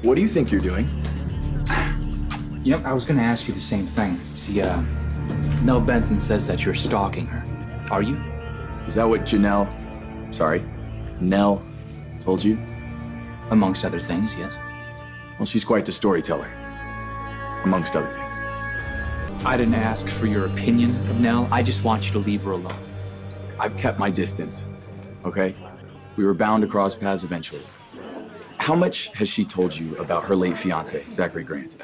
What do you think you're doing? You know, I was gonna ask you the same thing. See, Nell Benson says that you're stalking her. Are you? Is that what Nell told you? Amongst other things, yes. Well, she's quite the storyteller, amongst other things. I didn't ask for your opinion of Nell. I just want you to leave her alone. I've kept my distance, okay? We were bound to cross paths eventually. How much has she told you about her late fiancé, Zachary Grant?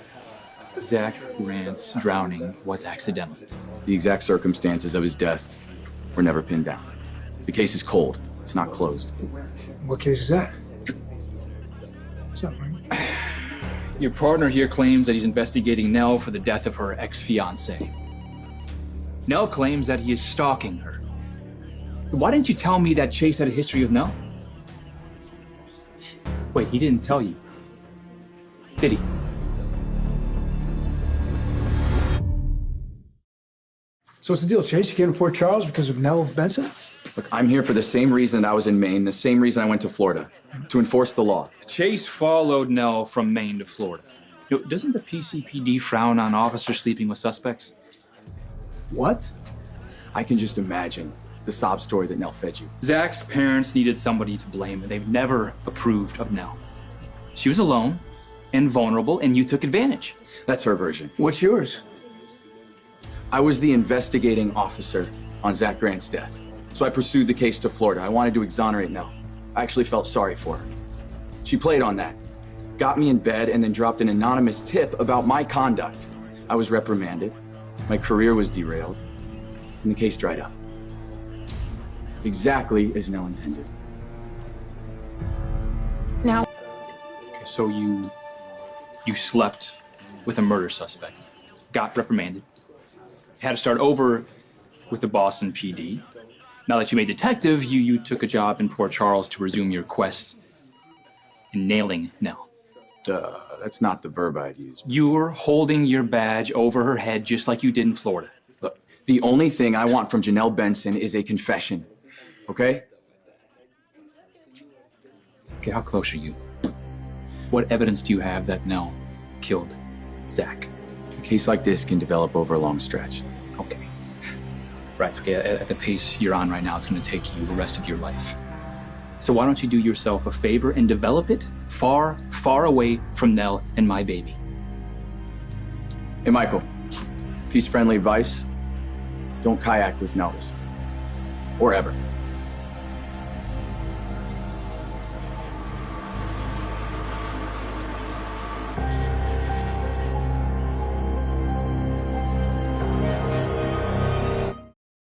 Zach Grant's drowning was accidental. The exact circumstances of his death were never pinned down. The case is cold. It's not closed. What case is that? What's up, Mike? Your partner here claims that he's investigating Nell for the death of her ex-fiancé. Nell claims that he is stalking her. Why didn't you tell me that Chase had a history of Nell? Wait, he didn't tell you, did he? So what's the deal, Chase? You came to Port Charles because of Nell Benson? Look, I'm here for the same reason that I was in Maine, the same reason I went to Florida, to enforce the law. Chase followed Nell from Maine to Florida. You know, doesn't the PCPD frown on officers sleeping with suspects? What? I can just imagine the sob story that Nell fed you. Zach's parents needed somebody to blame, and they've never approved of Nell. She was alone and vulnerable, and you took advantage. That's her version. What's yours? I was the investigating officer on Zach Grant's death. So I pursued the case to Florida. I wanted to exonerate Nell. I actually felt sorry for her. She played on that, got me in bed, and then dropped an anonymous tip about my conduct. I was reprimanded, my career was derailed, and the case dried up. Exactly as Nell intended. Now, Okay, so you slept with a murder suspect, got reprimanded, had to start over with the Boston PD. Now that you made detective, you took a job in Port Charles to resume your quest in nailing Nell. Duh, that's not the verb I'd use. You were holding your badge over her head just like you did in Florida. Look, the only thing I want from Janelle Benson is a confession, okay? Okay, how close are you? What evidence do you have that Nell killed Zach? A case like this can develop over a long stretch. Okay. Right, okay, at the pace you're on right now, it's gonna take you the rest of your life. So why don't you do yourself a favor and develop it far, far away from Nell and my baby? Hey, Michael, piece of friendly advice. Don't kayak with Nell. Or ever.